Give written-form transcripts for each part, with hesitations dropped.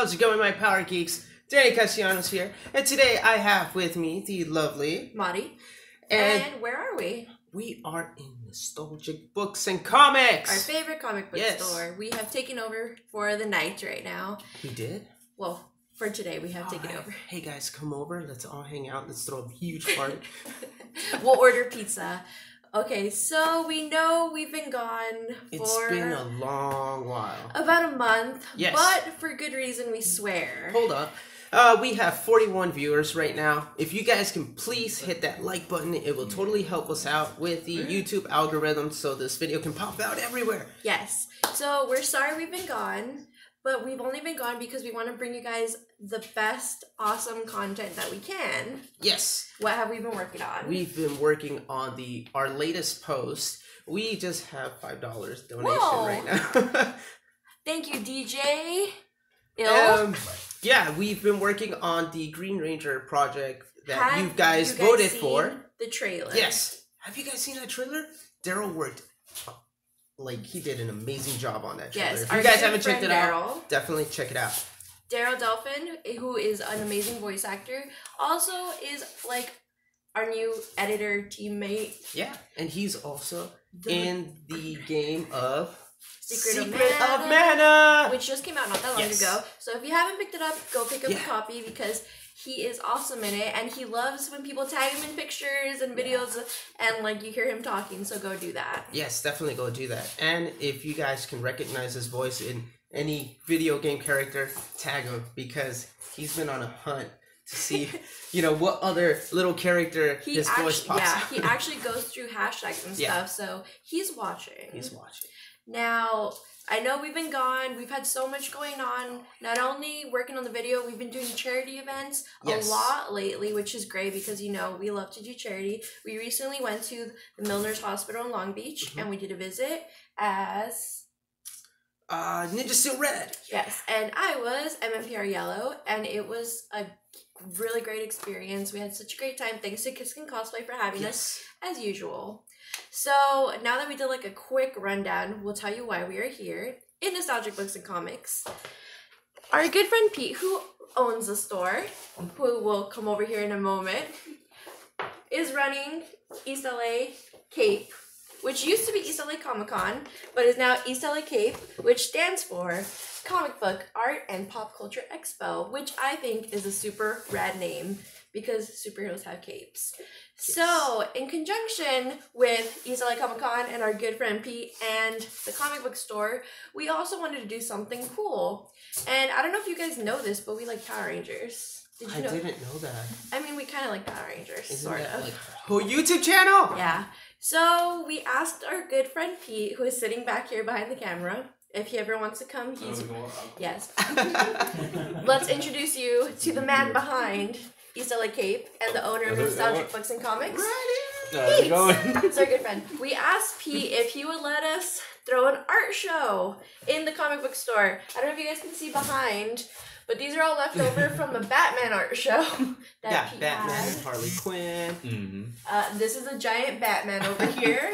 How's it going, my Power Geeks? Danny Castellanos here, and today I have with me the lovely Madi. And where are we? We are in Nostalgic Books and Comics! Our favorite comic book store. We have taken over for the night right now. We did? Well, for today we have taken over. Hey guys, come over. Let's all hang out. Let's throw a huge party. We'll order pizza. Okay, so we know we've been gone It's been a long while. About a month. Yes. But for good reason, we swear. Hold up. We have 41 viewers right now. If you guys can please hit that like button, it will totally help us out with the YouTube algorithm so this video can pop out everywhere. Yes. So we're sorry we've been gone, but we've only been gone because we want to bring you guys the best, awesome content that we can. Yes. What have we been working on? We've been working on our latest post. We just have $5 donation right now. Thank you, DJ. Yeah, we've been working on the Green Ranger project that you guys voted for. The trailer. Yes. Have you guys seen that trailer? Daryl worked, he did an amazing job on that trailer. Yes. If you guys haven't checked it out, definitely check it out. Daryl Delphin, who is an amazing voice actor, also is our new editor teammate. Yeah, and he's also in the game of Secret of Mana, which just came out not that long ago. So if you haven't picked it up, go pick up a copy because he is awesome in it, and he loves when people tag him in pictures and videos, and you hear him talking. So go do that. Yes, definitely go do that. And if you guys can recognize his voice in any video game character, tag him because he's been on a hunt to see, what other little character his voice pops. Yeah, he actually goes through hashtags and stuff. So he's watching. He's watching. Now, I know we've been gone. We've had so much going on. Not only working on the video, we've been doing charity events a lot lately, which is great because, we love to do charity. We recently went to the Milner's Hospital in Long Beach, and we did a visit as Ninja Steel Red. Yes, and I was MMPR Yellow, and it was a really great experience. We had such a great time. Thanks to Kiskin Cosplay for having us, as usual. So now that we did a quick rundown, we'll tell you why we are here in Nostalgic Books and Comics. Our good friend Pete, who owns the store, who will come over here in a moment, is running East LA Cape, which used to be East LA Comic Con, but is now East LA Cape, which stands for Comic Book Art and Pop Culture Expo, which I think is a super rad name because superheroes have capes. So, in conjunction with East LA Comic Con and our good friend Pete and the comic book store, we also wanted to do something cool. And I don't know if you guys know this, but we like Power Rangers. Did you know? I didn't know that. I mean, we kind of like Power Rangers, sort of. Whole YouTube channel? Yeah. So, we asked our good friend Pete, who is sitting back here behind the camera, if he ever wants to come. Yes. Let's introduce you to the man behind East LA Cape and the owner of Nostalgic Books and Comics. Pete. It's our good friend. We asked Pete if he would let us throw an art show in the comic book store. I don't know if you guys can see behind, but these are all left over from the Batman art show that Pete Batman, had. Harley Quinn. This is a giant Batman over here.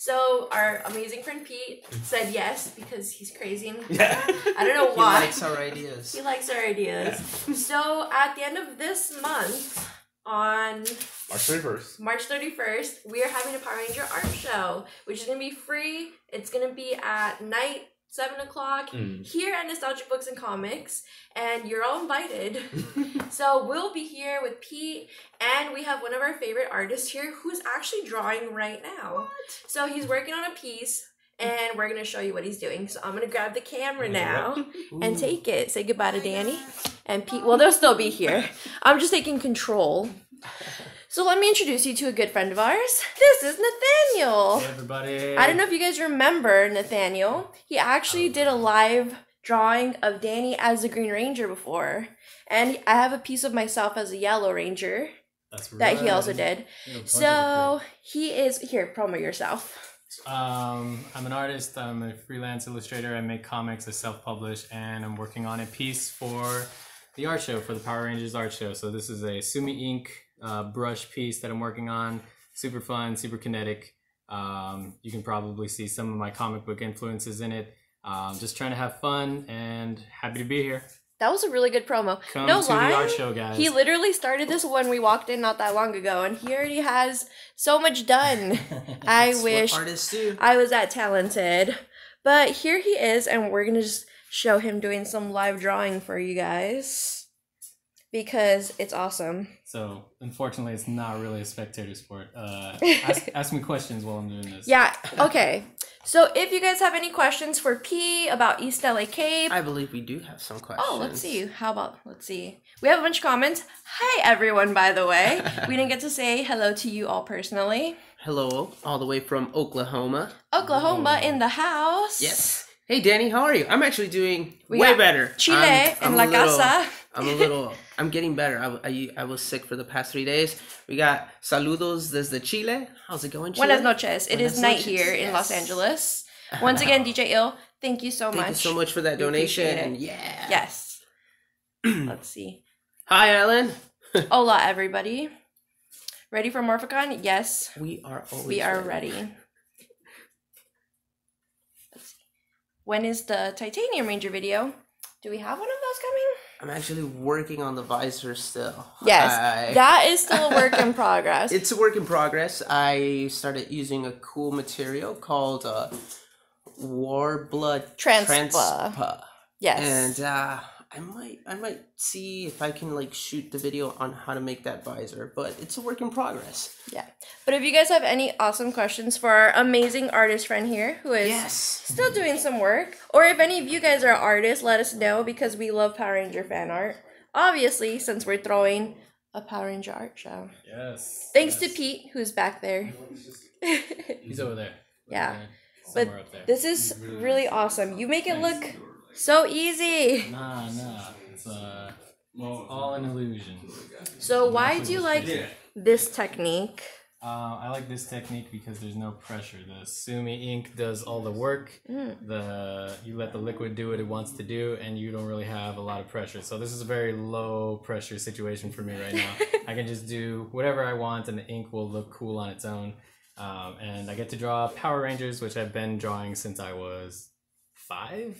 So our amazing friend Pete said yes because he's crazy and I don't know why. He likes our ideas. He likes our ideas. So at the end of this month, on March 31st, we are having a Power Ranger art show, which is going to be free. It's going to be at night, 7 o'clock, here at Nostalgic Books and Comics, and you're all invited. So we'll be here with Pete, and we have one of our favorite artists here who's actually drawing right now. What? So he's working on a piece, and we're going to show you what he's doing. So I'm going to grab the camera now and take it. Say goodbye to Danny and Pete. Well, they'll still be here. I'm just taking control. So let me introduce you to a good friend of ours. This is Nathaniel. Hey, everybody. I don't know if you guys remember Nathaniel. He actually did a live drawing of Danny as the Green Ranger before. And I have a piece of myself as a Yellow Ranger. That's right. That he also did. So he is... Here, promo yourself. I'm an artist. I'm a freelance illustrator. I make comics. I self-publish. And I'm working on a piece for the art show, for the Power Rangers art show. So this is a Sumi Ink brush piece that I'm working on. Super fun, super kinetic. You can probably see some of my comic book influences in it. Just trying to have fun and happy to be here. That was a really good promo. Come no to lie, the art show, guys. He literally started this when we walked in not that long ago, and he already has so much done. I wish what artists do. I was that talented. But here he is, and we're gonna just show him doing some live drawing for you guys because it's awesome. So, unfortunately, it's not really a spectator sport. Ask me questions while I'm doing this. Yeah, okay. So if you guys have any questions for P about East LA Cape. I believe we do have some questions. Oh, let's see. Let's see. We have a bunch of comments. Hi, everyone, by the way. We didn't get to say hello to you all personally. Hello, all the way from Oklahoma. Oklahoma in the house. Yes. Hey, Danny, how are you? I'm actually doing way better. Chile in La Casa. I'm getting better. I was sick for the past 3 days. We got saludos desde Chile. How's it going, Chile? Buenas noches. It is night here in Los Angeles. Once again, DJ Ill, thank you so much. Thank you so much for that donation. And Yes. Let's see. Hi, Ellen. Hola, everybody. Ready for Morphicon? Yes. We are always ready. Let's see. When is the Titanium Ranger video? Do we have one of those coming? I'm actually working on the visor still. Yes, that is still a work in progress. It's a work in progress. I started using a cool material called Warblood Transpa. Yes. And I might see if I can like shoot the video on how to make that visor, but it's a work in progress. Yeah. But if you guys have any awesome questions for our amazing artist friend here who is still doing some work, or if any of you guys are artists, let us know because we love Power Ranger fan art. Obviously, since we're throwing a Power Ranger art show. Yes. Thanks to Pete, who's back there. He's over there. Yeah. Somewhere up there. This is really awesome. You make it look so easy. Nah. It's all an illusion. So why do you like this technique? I like this technique because there's no pressure. The Sumi ink does all the work. You let the liquid do what it wants to do, and you don't really have a lot of pressure. So this is a very low pressure situation for me right now. I can just do whatever I want, and the ink will look cool on its own. And I get to draw Power Rangers, which I've been drawing since I was 5,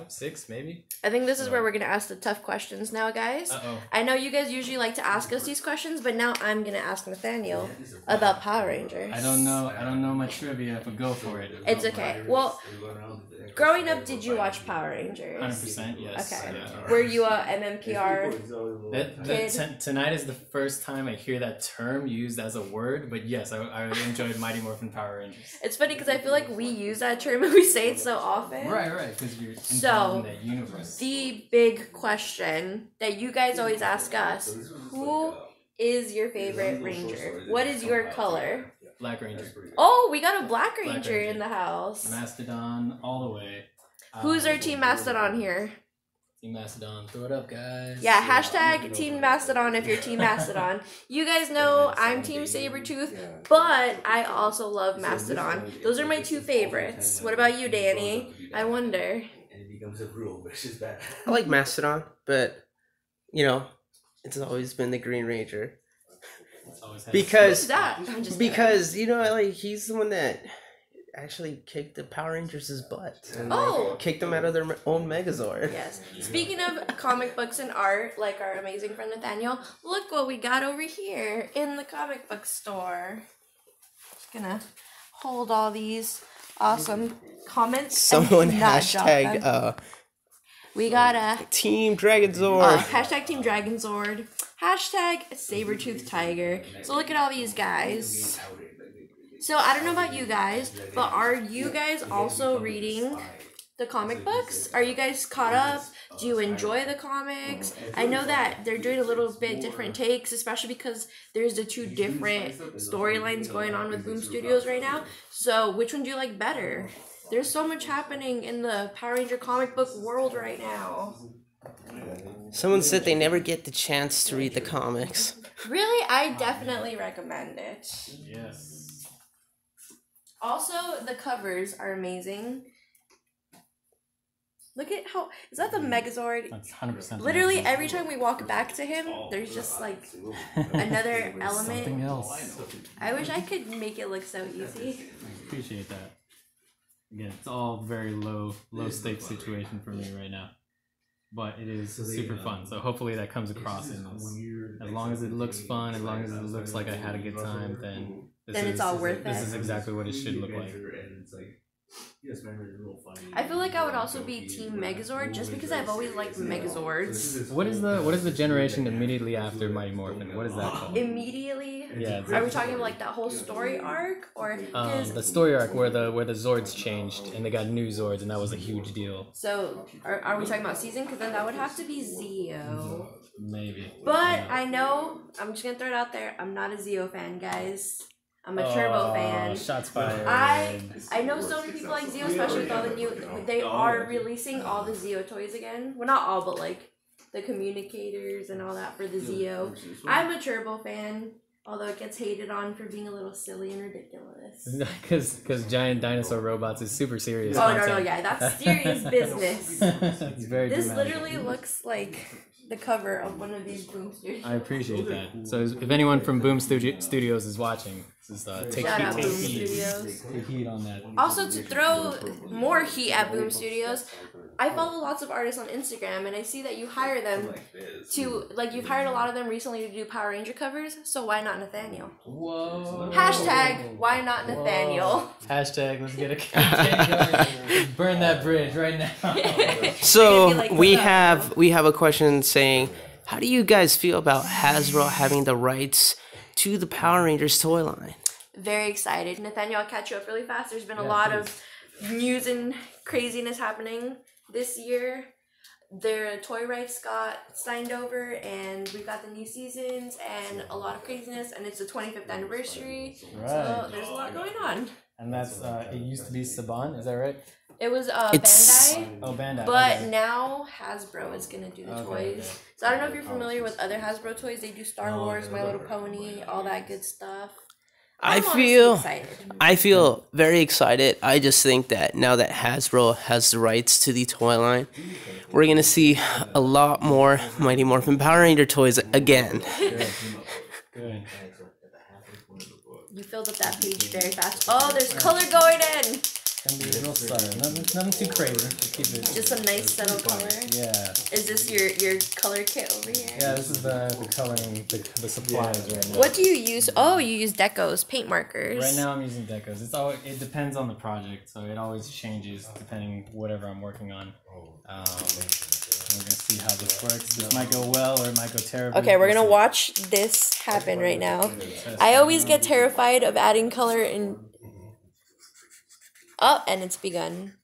6 maybe. I think this is where we're gonna ask the tough questions now, guys. I know you guys usually like to ask us these questions, but now I'm gonna ask Nathaniel about Power Rangers. I don't know my trivia, but go for it. It's okay. Well, growing up, did you watch Power Rangers? 100%, yes. Okay. Yeah. Were you a MMPR kid? Tonight is the first time I hear that term used as a word, but yes, I enjoyed Mighty Morphin Power Rangers. It's funny because I feel like we use that term and we say it so often. Right, because you're involved in that universe. The big question that you guys always ask us, who is your favorite Ranger? What is your color? Black Ranger. Oh, we got a Black Ranger in the house. Mastodon all the way. Who's our Team Mastodon here? Team Mastodon, throw it up, guys. Yeah, hashtag Team Mastodon if you're Team Mastodon. You guys know I'm Team Sabretooth, but I also love Mastodon. Those are my two favorites. What about you, Danny? I wonder. I like Mastodon, but it's always been the Green Ranger. Because he's the one that actually kicked the Power Rangers' butt and kicked them out of their own Megazord. Yes. Speaking of comic books and art, like our amazing friend Nathaniel, look what we got over here in the comic book store. Just gonna hold all these awesome comments. Someone hashtagged we got a Team Dragonzord. Hashtag Team Dragonzord. Hashtag Sabretooth Tiger. So look at all these guys. So I don't know about you guys, but are you guys also reading the comic books? Are you guys caught up? Do you enjoy the comics? I know that they're doing a little bit different takes, especially because there's the two different storylines going on with Boom Studios right now. So which one do you like better? There's so much happening in the Power Ranger comic book world right now. Someone said they never get the chance to read the comics. Really? I definitely recommend it. Yes. Also, the covers are amazing. Look at how... Is that the Megazord? That's 100%. Literally, every time we walk back to him, there's just, like, another element. Something else. I wish I could make it look so easy. Appreciate that. Again, it's all very low stakes situation for me right now. But it is super fun. So hopefully that comes across in this. As long as it looks fun, as long as it looks like I had a good time, then it's all worth it. This is exactly what it should look like. I feel like I would also be Team Megazord just because I've always liked Megazords. What is the generation immediately after Mighty Morphin? What is that called? Immediately? Yeah. Are we talking about like that whole story arc, or the story arc where the Zords changed and they got new Zords and that was a huge deal. So are we talking about season? Because then that would have to be Zeo. Maybe. But I know, I'm just gonna throw it out there. I'm not a Zeo fan, guys. I'm a Turbo fan. Shots fired. I know so many people like Zeo, especially with all the new. They are releasing all the Zeo toys again. Well, not all, but like the communicators and all that for the Zeo. I'm a Turbo fan, although it gets hated on for being a little silly and ridiculous. Because giant dinosaur robots is super serious. Oh no, yeah, that's serious business. It's very. This dramatic. literally looks like the cover of one of these Boom Studios. I appreciate that. So if anyone from Boom Studios is watching, this is take heat on that. Also, to throw more heat at Boom Studios, I follow lots of artists on Instagram, and I see that you hire them to, like, you've hired a lot of them recently to do Power Ranger covers, so why not Nathaniel? Whoa. Hashtag, why not Nathaniel? Hashtag, let's get a campaign. Burn that bridge right now. So we have a question saying, how do you guys feel about Hasbro having the rights to the Power Rangers toy line? Very excited. Nathaniel, I'll catch you up really fast. There's been a lot of news and craziness happening this year. Their toy rights got signed over, and we've got the new seasons and a lot of craziness, and it's the 25th anniversary. Right. So there's a lot going on. And that's it used to be Saban, is that right? It was Bandai. Oh, Bandai. But now Hasbro is gonna do the toys. So I don't know if you're familiar with other Hasbro toys. They do Star Wars, My Little Pony, all that good stuff. I feel very excited. I just think that now that Hasbro has the rights to the toy line, we're gonna see a lot more Mighty Morphin Power Ranger toys again. Good. You filled up that page very fast. Oh, there's color going in. It's gonna be real subtle. Nothing too crazy. Just keep it. Just some nice subtle color. Yeah. Is this your color kit over here? Yeah, this is the coloring, the supplies right now. What do you use? Oh, you use decos, paint markers. Right now I'm using decos. It depends on the project, so it always changes depending whatever I'm working on. We're gonna see how this works. This might go well or it might go terribly. Okay, we're gonna watch this happen right now. I always get terrified of adding color in. Oh, and it's begun.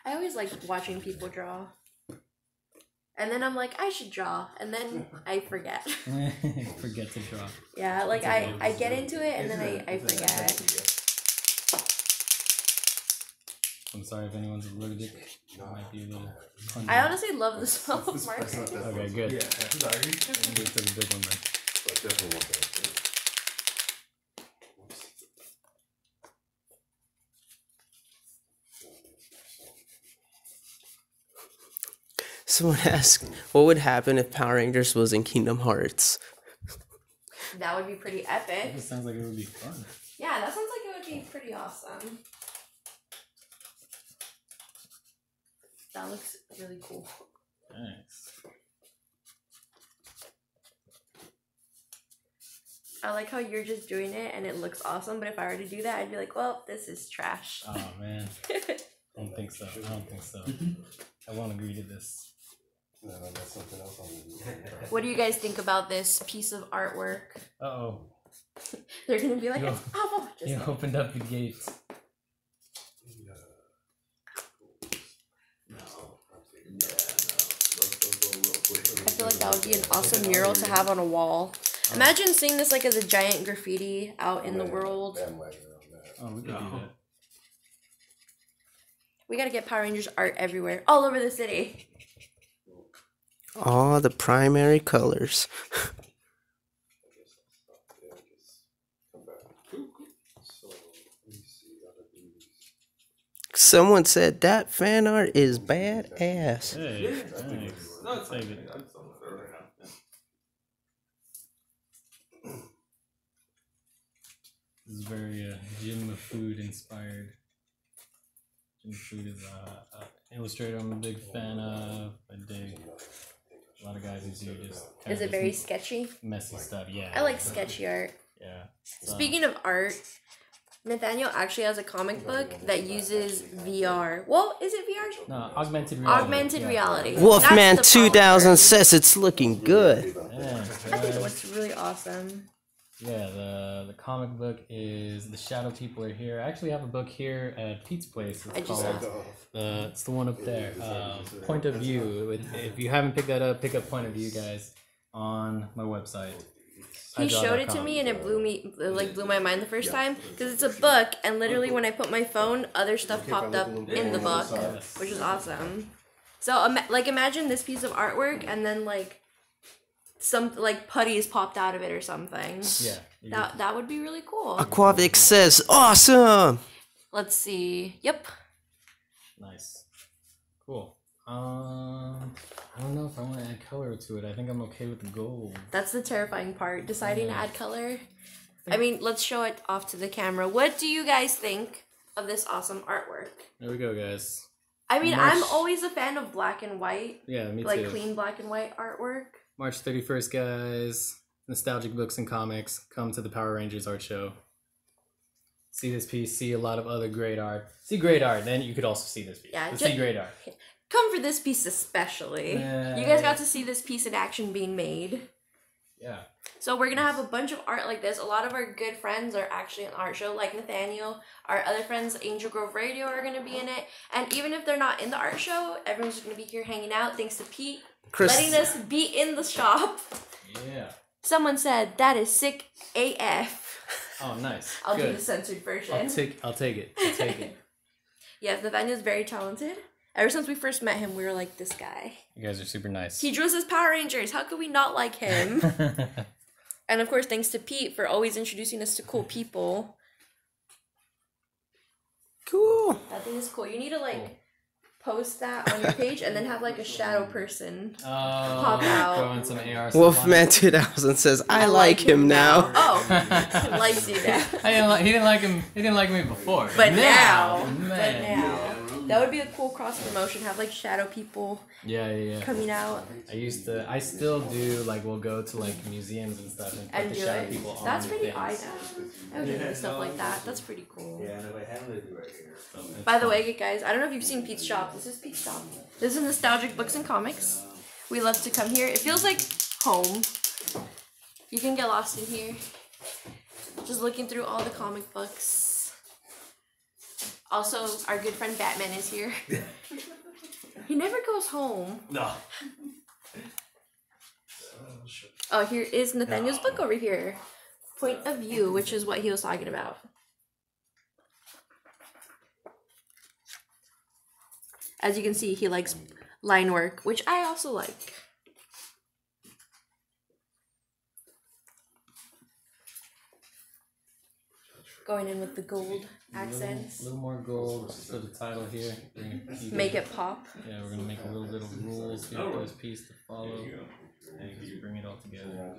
I always like watching people draw. And then I'm like, I should draw. And then I forget. Forget to draw. Yeah, like I get into it and then I forget. I'm sorry if anyone's allergic. It might be a little pungent. I honestly love the smell of markers. Okay, good. Yeah, this is a big one then. Someone asked, what would happen if Power Rangers was in Kingdom Hearts? That would be pretty epic. That sounds like it would be fun. Yeah, that sounds like it would be pretty awesome. That looks really cool. Thanks. I like how you're just doing it and it looks awesome, but if I were to do that, I'd be like, well, this is trash. Oh, man. I don't think so. I won't agree to this. What do you guys think about this piece of artwork? Uh-oh. They're going to be like, it's awful. You opened up the gates. I feel like that would be an awesome mural to have on a wall. Imagine seeing this like as a giant graffiti out in the world. Oh, we could do that. We gotta get Power Rangers art everywhere, all over the city. All the primary colors. Someone said that fan art is badass. Hey, thanks. I'll take it. This is very Jim Food inspired. Jim Food is an illustrator I'm a big fan of. I dig a lot of guys who do just. Is it very sketchy? Messy stuff, yeah. I like sketchy art. Yeah. Speaking of art, Nathaniel actually has a comic book that uses VR. Well, is it VR? No, augmented reality. Augmented reality. Wolfman 2000 says it's looking good. Yeah, I think it looks really awesome. yeah, the comic book is The Shadow People Are Here. I actually have a book here at Pete's place. It's it's the one up there. Point of View. If you haven't picked that up, pick up Point of View, guys, on my website. He showed it to me and it blew my mind the first time because it's a book and literally when I put my phone, other stuff popped up in the book, which is awesome. So imagine this piece of artwork and then some putties popped out of it or something. Yeah. That would be really cool. Aquavic says awesome. Let's see. Yep. Nice. Cool. I don't know if I want to add color to it. I think I'm okay with the gold. That's the terrifying part, deciding to add color. I mean, let's show it off to the camera. What do you guys think of this awesome artwork? There we go, guys. I mean, I'm always a fan of black and white. Yeah, me too. Like clean black and white artwork. March 31st, guys. Nostalgic Books and Comics. Come to the Power Rangers art show. See this piece. See a lot of other great art. See great art. Then you could also see this piece. Yeah, see great art. Come for this piece especially. You guys got to see this piece in action being made. Yeah. So we're going to have a bunch of art like this. A lot of our good friends are actually in the art show, like Nathaniel. Our other friends, Angel Grove Radio, are going to be in it. And even if they're not in the art show, everyone's going to be here hanging out. Thanks to Pete letting us be in the shop. Yeah. Someone said, that is sick AF. Oh, nice. I'll do the censored version. I'll take it. Yes, Nathaniel's very talented. Ever since we first met him, we were like, this guy. You guys are super nice. He draws his Power Rangers. How could we not like him? And of course, thanks to Pete for always introducing us to cool people. Cool. That thing is cool. You need to post that on your page and then have a shadow person pop out. Throw in some AR Wolfman 2000 says, I like him now. Oh, likes you now. He didn't like him. He didn't like me before. But now. That would be a cool cross promotion. Have shadow people. Yeah. Coming out. I still do we'll go to museums and stuff and put the shadow people on. That's pretty awesome. I would do stuff like that. That's pretty cool. Yeah, no, I have it right here. By the way, guys, I don't know if you've seen Pete's shop. This is Pete's shop. This is Nostalgic Books and Comics. We love to come here. It feels like home. You can get lost in here. Just looking through all the comic books. Also, our good friend Batman is here. He never goes home. No. Oh, here is Nathaniel's book over here. Point of View, which is what he was talking about. As you can see, he likes line work, which I also like. Going in with the gold accents. A little more gold for the title here. Make it pop. Yeah, we're going to make a little bit of rules here for this piece to follow. And just bring it all together.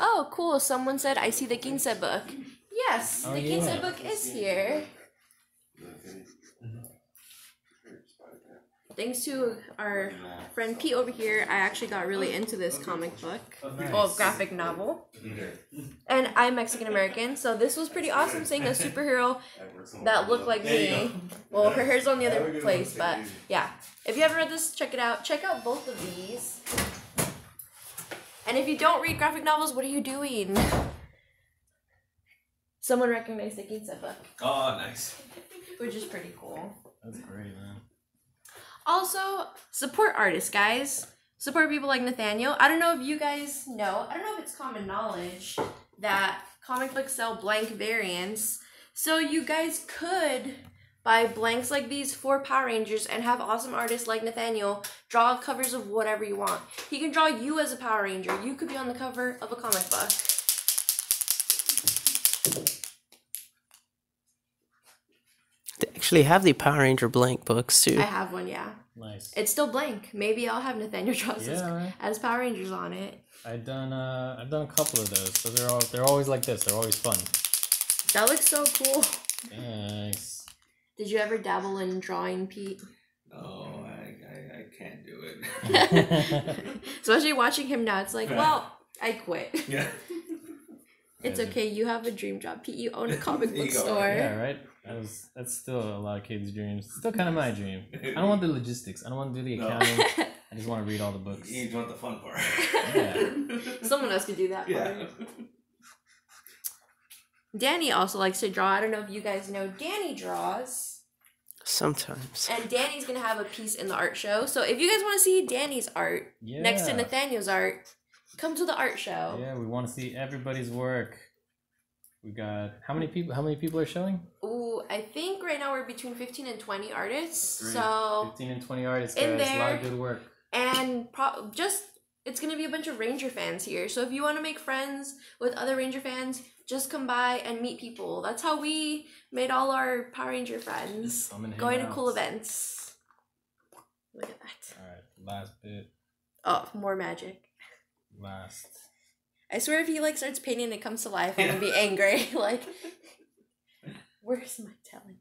Oh, cool. Someone said, I see the Ginza book. Yes, the Ginza book is here. Thanks to our friend Pete over here, I actually got really into this comic book. Well, graphic novel. And I'm Mexican American, so this was pretty awesome seeing a superhero that looked like me. Well, her hair's on the other place, but yeah. If you haven't read this, check it out. Check out both of these. And if you don't read graphic novels, what are you doing? Someone recognized the Ginza book. Oh, nice. Which is pretty cool. That's great, man. Also, support artists, guys. Support people like Nathaniel. I don't know if you guys know. I don't know if it's common knowledge that comic books sell blank variants. So you guys could buy blanks like these for Power Rangers and have awesome artists like Nathaniel draw covers of whatever you want. He can draw you as a Power Ranger. You could be on the cover of a comic book. They actually have the Power Ranger blank books too. I have one, yeah. Nice. It's still blank. Maybe I'll have Nathaniel draw as Power Rangers on it. I've done a couple of those. So they're always like this. They're always fun. That looks so cool. Nice. Did you ever dabble in drawing, Pete? No, I can't do it. Especially watching him now, it's like, well, I quit. Yeah. It's okay. You have a dream job, Pete. You own a comic book store. Yeah, right. That's still a lot of kids' dreams. Still kind of my dream. I don't want the logistics. I don't want to do the accounting. I just want to read all the books. You want the fun part. Yeah. Someone else could do that Yeah. part. Danny also likes to draw. I don't know if you guys know. Danny draws. Sometimes. And Danny's going to have a piece in the art show. So if you guys want to see Danny's art next to Nathaniel's art, come to the art show. Yeah, we want to see everybody's work. We got how many people? How many people are showing? Ooh, I think right now we're between 15 and 20 artists. Great. So 15 and 20 artists, in guys. there, A lot of good work. And it's gonna be a bunch of Ranger fans here. So if you want to make friends with other Ranger fans, just come by and meet people. That's how we made all our Power Ranger friends. Going to cool events. Look at that. All right, last bit. Oh, more magic. Last. I swear if he like starts painting and it comes to life, I'm gonna be angry. Like, where's my talent?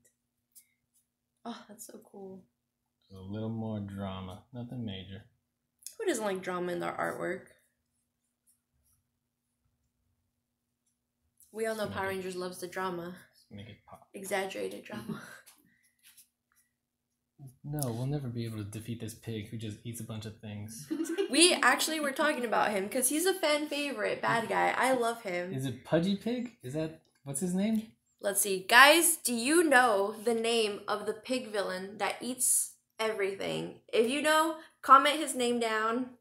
Oh, that's so cool. A little more drama. Nothing major. Who doesn't like drama in their artwork? We all know Power Rangers loves the drama. Make it pop. Exaggerated drama. No, we'll never be able to defeat this pig who just eats a bunch of things. We actually were talking about him because he's a fan favorite bad guy. I love him. Is it Pudgy Pig? What's his name? Let's see. Guys, do you know the name of the pig villain that eats everything? If you know, comment his name down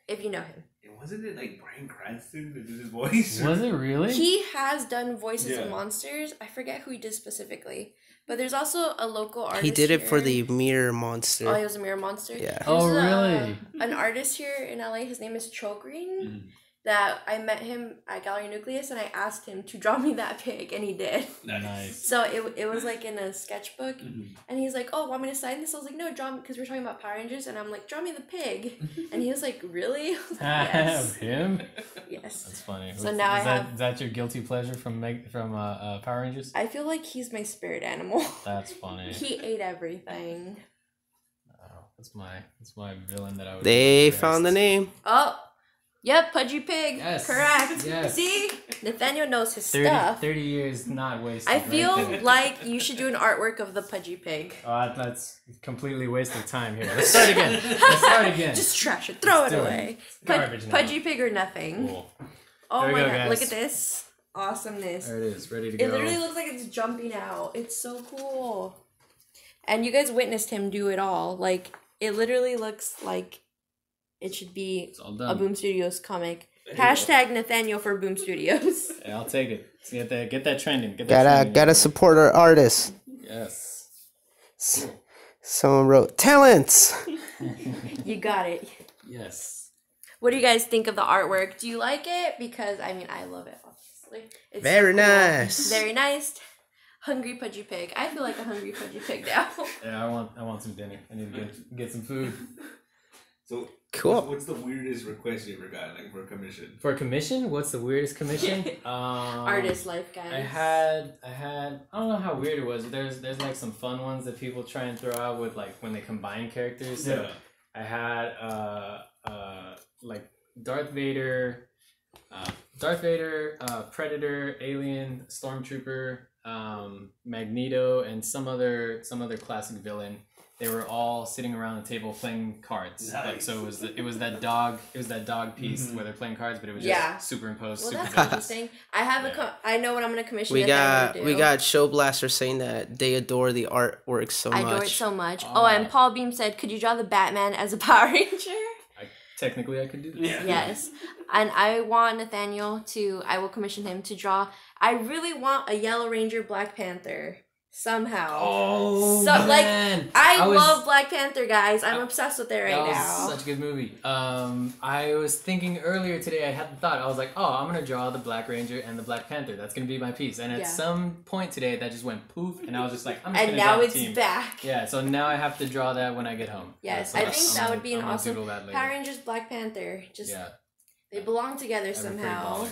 if you know him. Wasn't it like Bryan Cranston that did his voice? Was it really? He has done voices of monsters. I forget who he did specifically. But there's also a local artist. He did it here. for the Mirror Monster. Oh, he was a mirror monster? Yeah. Oh, There's really? An artist here in LA. His name is Cho Green. That I met him at Gallery Nucleus and I asked him to draw me that pig and he did. Nice. So it was like in a sketchbook and he's like, oh, want me to sign this? I was like, no, draw me, because we're talking about Power Rangers and I'm like, draw me the pig. And he was like, really? I was like, yes. Him? Yes. That's funny. So now is that your guilty pleasure from Power Rangers? I feel like he's my spirit animal. That's funny. He ate everything. Oh, that's my villain that I would. They found the name. Oh. Yep, Pudgy Pig. Yes. Correct. Yes. See? Nathaniel knows his stuff. 30 years not wasted. I feel right? like you should do an artwork of the Pudgy Pig. That's completely wasted time here. Let's start again. Just trash it. Throw Let's it do away. Garbage now. Pudgy Pig or nothing. Cool. Oh There we my go, god, guys. look at this. Awesomeness. There it is, ready to go. It literally looks like it's jumping out. It's so cool. And you guys witnessed him do it all. Like, it literally looks like it should be It's all done. a Boom Studios comic. Hashtag Nathaniel for Boom Studios. Yeah, I'll take it. Let's get that trending. Gotta support our artists. Yes. Someone wrote talents. You got it. Yes. What do you guys think of the artwork? Do you like it? Because, I mean, I love it, obviously. It's Very so cool. nice. Very nice. Hungry Pudgy Pig. I feel like a hungry Pudgy Pig now. Yeah, I want some dinner. I need to get some food. So Cool. What's the weirdest request you ever got, like, for a commission? For a commission? What's the weirdest commission? Artist life, guys. I had I don't know how weird it was. There's like some fun ones that people try and throw out with, like, when they combine characters. So I had like Darth Vader, Predator, Alien, Stormtrooper, Magneto, and some other classic villain. They were all sitting around the table playing cards. Nice. Like, so it was that dog piece where they're playing cards, but it was just superimposed. Well, super that's villains. interesting. I have I know what I'm gonna commission. We Nathaniel to do. got Show Blaster saying that they adore the artwork so much. I adore it so much. Oh, and Paul Beam said, "Could you draw the Batman as a Power Ranger?" Technically, I could do that. Yeah. Yes. And I want Nathaniel I will commission him to draw. I really want a Yellow Ranger Black Panther. Somehow. Oh, So, like, man. I love Black Panther, guys. I'm obsessed with it right That was now. such a good movie. I was thinking earlier today, I had the thought, I was like, oh, I'm going to draw the Black Ranger and the Black Panther. That's going to be my piece. And at some point today, that just went poof, and I was just like, I'm just going to draw the team. And now it's back. Yeah, so now I have to draw that when I get home. Yes, So I think that would be an awesome doodle that later. Power Rangers Black Panther. Just They belong together They're pretty somehow. baller.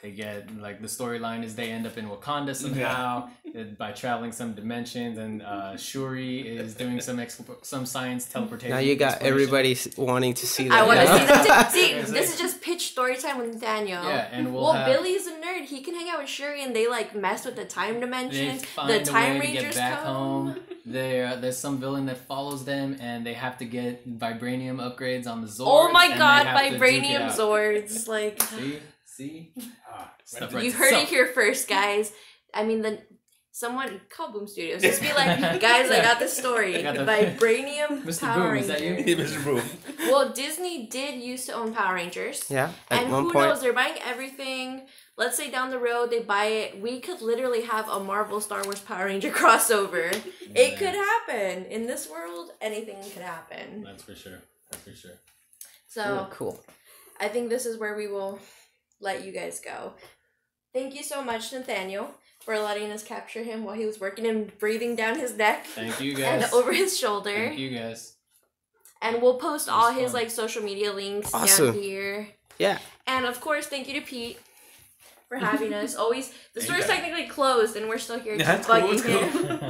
They get, like, the storyline is they end up in Wakanda somehow by traveling some dimensions, and Shuri is doing some science teleportation. Now you got exploration. everybody wanting to see that. I want to now. see that. See, this is just pitch story time with Nathaniel. Yeah, and well, have, Billy's a nerd. He can hang out with Shuri, and they like mess with the time they dimension. find The a Time way to Rangers get back come. home. There's some villain that follows them, and they have to get vibranium upgrades on the Zords. Oh my and god, they have to duke it vibranium out. Zords! Like See? Stuff you writes heard it itself. here first, guys. I mean, someone call Boom Studios. Just be like, guys, I got the story. I got the- Vibranium Mr. Power Boom, is that you? Rangers. Mr. Boom. Well, Disney did used to own Power Rangers. Yeah, at And one who point. knows, they're buying everything. Let's say down the road they buy it. We could literally have a Marvel Star Wars Power Ranger crossover. It could happen. In this world, anything could happen. That's for sure. That's for sure. So Cool. I think this is where we will let you guys go. Thank you so much, Nathaniel, for letting us capture him while he was working and breathing down his neck Thank you and guys. over his shoulder. Thank you guys. And we'll post all his fun. like social media links Awesome. down here. Yeah. And of course, thank you to Pete for having us. Always, the Thank store's you. technically closed, and we're still here Yeah, just that's cool, bugging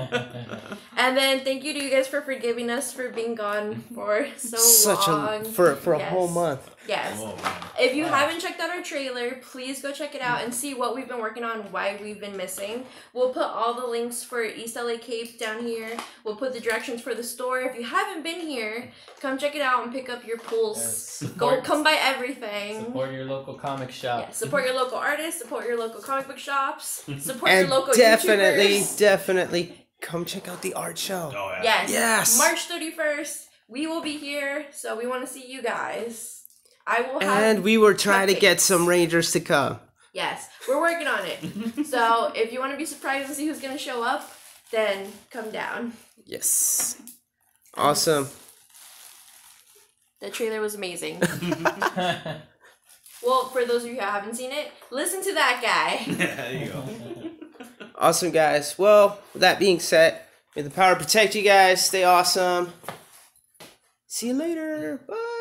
that's him. And then thank you to you guys for forgiving us for being gone for so Such long. for a Yes. whole month. Yes. Oh, man. If you haven't checked out our trailer, please go check it out and see what we've been working on, why we've been missing. We'll put all the links for East LA Cape down here. We'll put the directions for the store. If you haven't been here, come check it out and pick up your pulls. Yes. Go come buy everything. Support your local comic shop. Yeah, support your local artists, support your local comic book shops, support And your local definitely, YouTubers. definitely come check out the art show. Oh, yeah. Yes. Yes. March 31st, we will be here, so we want to see you guys. I will have And we were trying to get cupcakes. some Rangers to come. Yes, we're working on it. So if you want to be surprised and see who's going to show up, then come down. Yes. Awesome. The trailer was amazing. Well, for those of you who haven't seen it, listen to that guy. There you go. Awesome, guys. Well, with that being said, may the power protect you guys. Stay awesome. See you later. Bye.